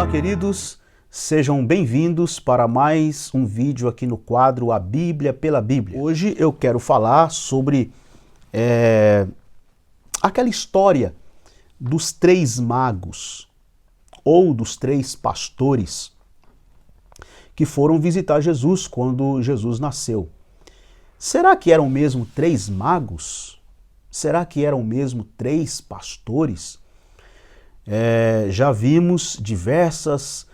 Olá, queridos, sejam bem-vindos para mais um vídeo aqui no quadro A Bíblia pela Bíblia. Hoje eu quero falar sobre aquela história dos três magos ou dos três pastores que foram visitar Jesus quando Jesus nasceu. Será que eram mesmo três magos? Será que eram mesmo três pastores? Já vimos diversas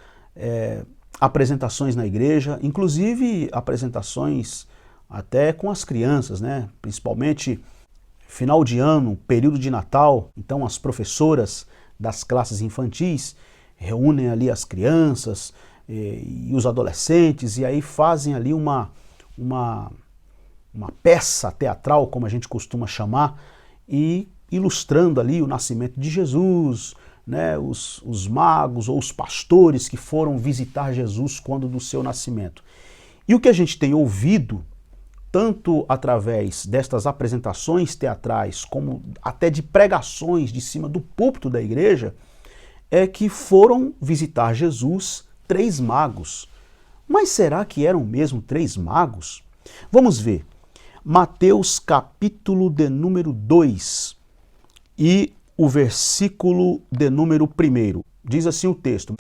apresentações na igreja, inclusive apresentações até com as crianças, né? Principalmente final de ano, período de Natal. Então as professoras das classes infantis reúnem ali as crianças e os adolescentes e aí fazem ali uma peça teatral, como a gente costuma chamar, e ilustrando ali o nascimento de Jesus, né, os magos ou os pastores que foram visitar Jesus quando do seu nascimento. E o que a gente tem ouvido, tanto através destas apresentações teatrais, como até de pregações de cima do púlpito da igreja, é que foram visitar Jesus três magos. Mas será que eram mesmo três magos? Vamos ver. Mateus capítulo de número 2 e o versículo de número 1. Diz assim o texto: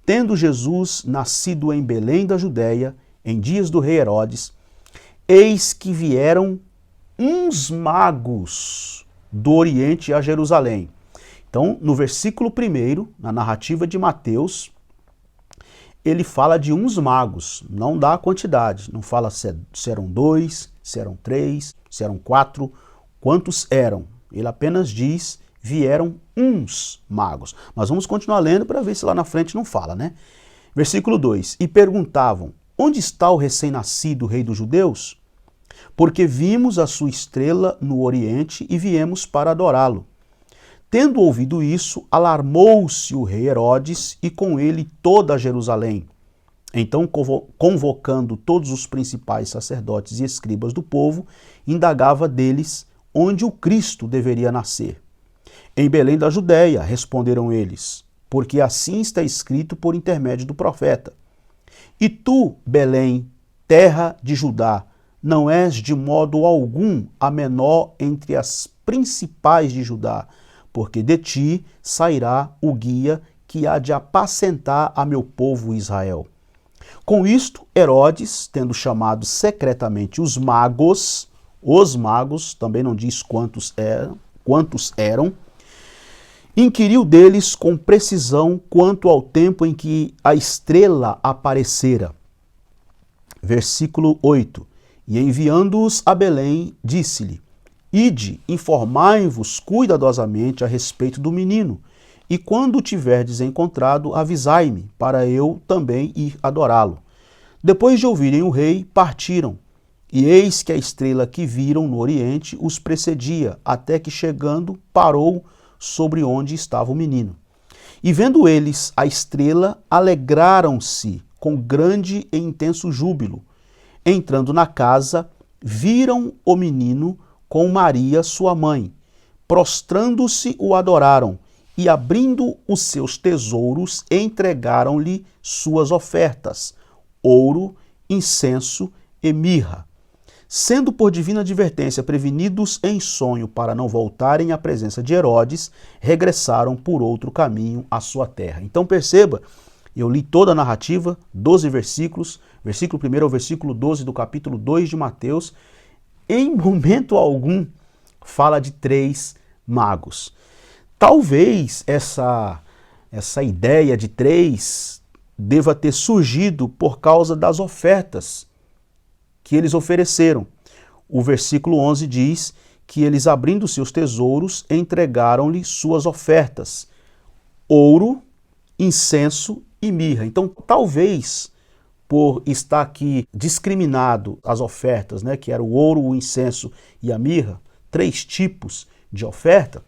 Tendo Jesus nascido em Belém da Judéia, em dias do rei Herodes, eis que vieram uns magos do Oriente a Jerusalém. Então, no versículo 1, na narrativa de Mateus, ele fala de uns magos, não dá a quantidade, não fala se eram 2, se eram 3, se eram 4, quantos eram. Ele apenas diz, vieram uns magos. Mas vamos continuar lendo para ver se lá na frente não fala, né? Versículo 2, e perguntavam, onde está o recém-nascido rei dos judeus? Porque vimos a sua estrela no Oriente e viemos para adorá-lo. Tendo ouvido isso, alarmou-se o rei Herodes e com ele toda Jerusalém. Então, convocando todos os principais sacerdotes e escribas do povo, indagava deles onde o Cristo deveria nascer. Em Belém da Judéia, responderam eles, porque assim está escrito por intermédio do profeta. E tu, Belém, terra de Judá, não és de modo algum a menor entre as principais de Judá, porque de ti sairá o guia que há de apacentar a meu povo Israel. Com isto, Herodes, tendo chamado secretamente os magos, também não diz quantos eram, inquiriu deles com precisão quanto ao tempo em que a estrela aparecera. Versículo 8. E enviando-os a Belém, disse-lhe, Ide, informai-vos cuidadosamente a respeito do menino, e quando o tiverdes encontrado, avisai-me, para eu também ir adorá-lo. Depois de ouvirem o rei, partiram, e eis que a estrela que viram no oriente os precedia, até que chegando, parou sobre onde estava o menino. E vendo eles a estrela, alegraram-se com grande e intenso júbilo. Entrando na casa, viram o menino com Maria, sua mãe. Prostrando-se, o adoraram, e abrindo os seus tesouros, entregaram-lhe suas ofertas, ouro, incenso e mirra. Sendo por divina advertência prevenidos em sonho para não voltarem à presença de Herodes, regressaram por outro caminho à sua terra. Então perceba, eu li toda a narrativa, 12 versículos, versículo 1 ao versículo 12 do capítulo 2 de Mateus. Em momento algum fala de três magos. Talvez essa ideia de três deva ter surgido por causa das ofertas que eles ofereceram. O versículo 11 diz que eles, abrindo seus tesouros, entregaram-lhe suas ofertas, ouro, incenso e mirra. Então, talvez, por estar aqui discriminado as ofertas, né, que era o ouro, o incenso e a mirra, três tipos de oferta,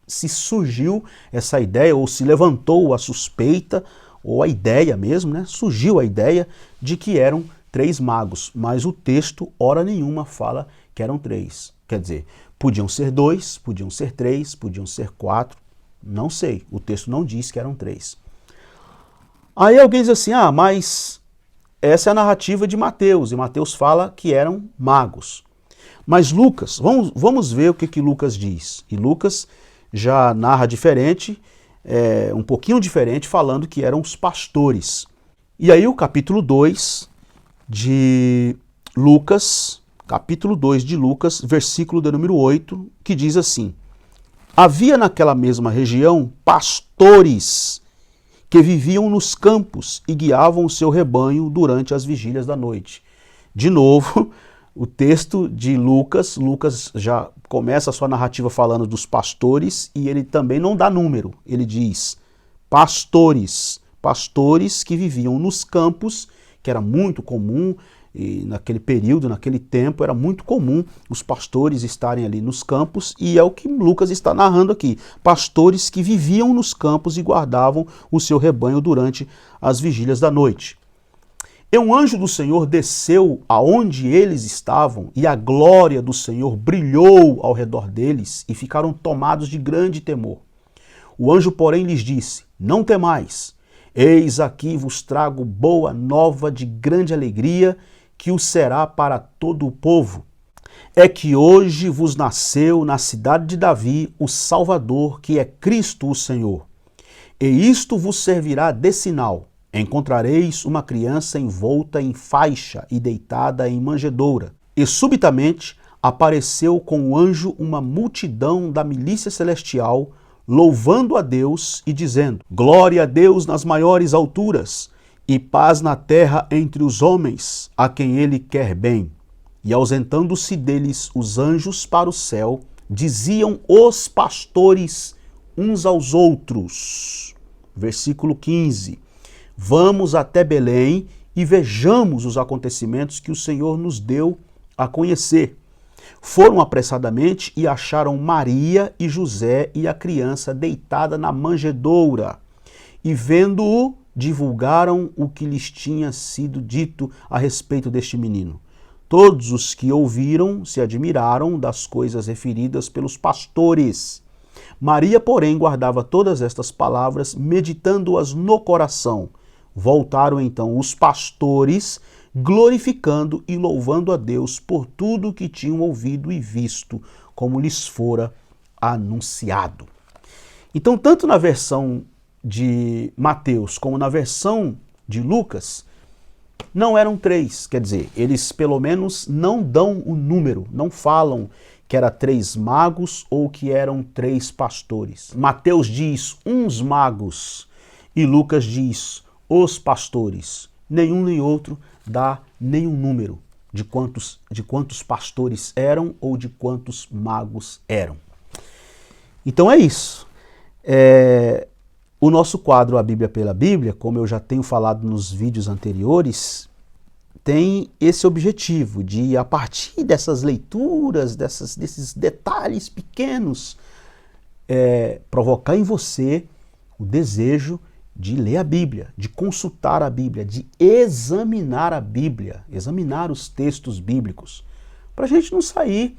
se surgiu essa ideia, ou se levantou a suspeita, ou a ideia mesmo, né, surgiu a ideia de que eram três magos, mas o texto, hora nenhuma, fala que eram três. Quer dizer, podiam ser 2, podiam ser 3, podiam ser 4, não sei, o texto não diz que eram 3. Aí alguém diz assim, mas essa é a narrativa de Mateus, e Mateus fala que eram magos. Mas Lucas, vamos ver o que Lucas diz. E Lucas já narra diferente, um pouquinho diferente, falando que eram os pastores. E aí o capítulo 2 de Lucas, versículo de número 8, que diz assim: havia naquela mesma região pastores que viviam nos campos e guiavam o seu rebanho durante as vigílias da noite. De novo, o texto de Lucas já começa a sua narrativa falando dos pastores e ele também não dá número. Ele diz pastores que viviam nos campos, que era muito comum, e naquele período, naquele tempo, era muito comum os pastores estarem ali nos campos, e é o que Lucas está narrando aqui. Pastores que viviam nos campos e guardavam o seu rebanho durante as vigílias da noite. E um anjo do Senhor desceu aonde eles estavam, e a glória do Senhor brilhou ao redor deles, e ficaram tomados de grande temor. O anjo, porém, lhes disse: não temais, eis aqui vos trago boa nova de grande alegria, que o será para todo o povo. É que hoje vos nasceu na cidade de Davi o Salvador, que é Cristo o Senhor. E isto vos servirá de sinal: encontrareis uma criança envolta em faixa e deitada em manjedoura. E subitamente apareceu com o anjo uma multidão da milícia celestial, louvando a Deus e dizendo: glória a Deus nas maiores alturas, e paz na terra entre os homens, a quem ele quer bem. E ausentando-se deles os anjos para o céu, diziam os pastores uns aos outros. Versículo 15. Vamos até Belém e vejamos os acontecimentos que o Senhor nos deu a conhecer. Foram apressadamente e acharam Maria e José e a criança deitada na manjedoura. E vendo-o, divulgaram o que lhes tinha sido dito a respeito deste menino. Todos os que ouviram se admiraram das coisas referidas pelos pastores. Maria, porém, guardava todas estas palavras, meditando-as no coração. Voltaram então os pastores, glorificando e louvando a Deus por tudo o que tinham ouvido e visto, como lhes fora anunciado. Então, tanto na versão de Mateus como na versão de Lucas, não eram 3, quer dizer, eles pelo menos não dão o número, não falam que era 3 magos ou que eram 3 pastores. Mateus diz uns magos e Lucas diz os pastores. Nenhum nem outro dá nenhum número de quantos pastores eram ou de quantos magos eram. Então é isso. O nosso quadro A Bíblia pela Bíblia, como eu já tenho falado nos vídeos anteriores, tem esse objetivo de, a partir dessas leituras, desses detalhes pequenos, provocar em você o desejo de ler a Bíblia, de consultar a Bíblia, de examinar a Bíblia, examinar os textos bíblicos, para a gente não sair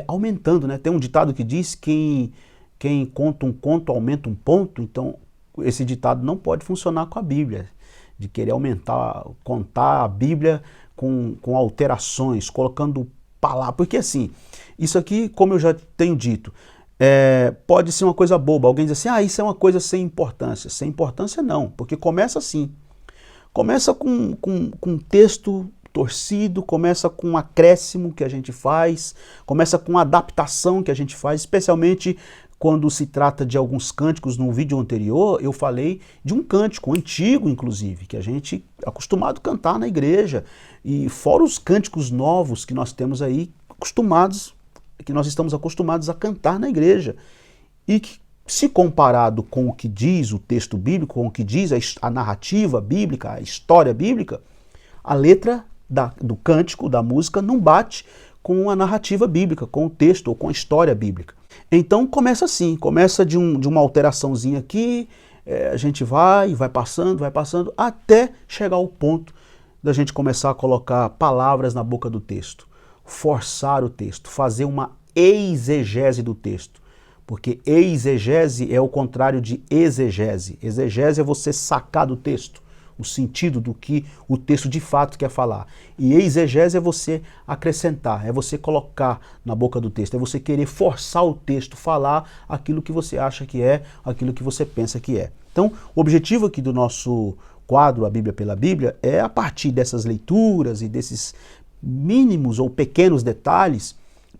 aumentando, né? Tem um ditado que diz que quem conta um conto aumenta um ponto, então esse ditado não pode funcionar com a Bíblia, de querer contar a Bíblia com alterações, colocando palavras, porque assim, isso aqui, como eu já tenho dito, pode ser uma coisa boba, alguém diz assim, isso é uma coisa sem importância não, porque começa assim, começa com um texto torcido, começa com um acréscimo que a gente faz, começa com uma adaptação que a gente faz, especialmente quando se trata de alguns cânticos. No vídeo anterior eu falei de um cântico antigo, inclusive, que a gente é acostumado a cantar na igreja, e fora os cânticos novos que nós temos aí, que nós estamos acostumados a cantar na igreja, e que, se comparado com o que diz o texto bíblico, com o que diz a narrativa bíblica, a história bíblica, a letra do cântico, da música, não bate com a narrativa bíblica, com o texto ou com a história bíblica. Então começa assim, começa de uma alteraçãozinha aqui, a gente vai passando, até chegar ao ponto da gente começar a colocar palavras na boca do texto, forçar o texto, fazer uma exegese do texto. porque exegese é o contrário de exegese. Exegese é você sacar do texto o sentido do que o texto de fato quer falar. E exegese é você acrescentar, é você colocar na boca do texto, é você querer forçar o texto, falar aquilo que você acha que é, aquilo que você pensa que é. Então, o objetivo aqui do nosso quadro A Bíblia pela Bíblia é, a partir dessas leituras e desses mínimos ou pequenos detalhes,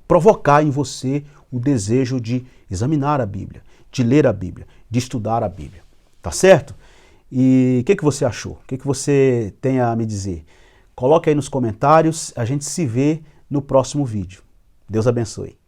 provocar em você o desejo de examinar a Bíblia, de ler a Bíblia, de estudar a Bíblia. Tá certo? E o que você achou? O que você tem a me dizer? Coloque aí nos comentários, a gente se vê no próximo vídeo. Deus abençoe.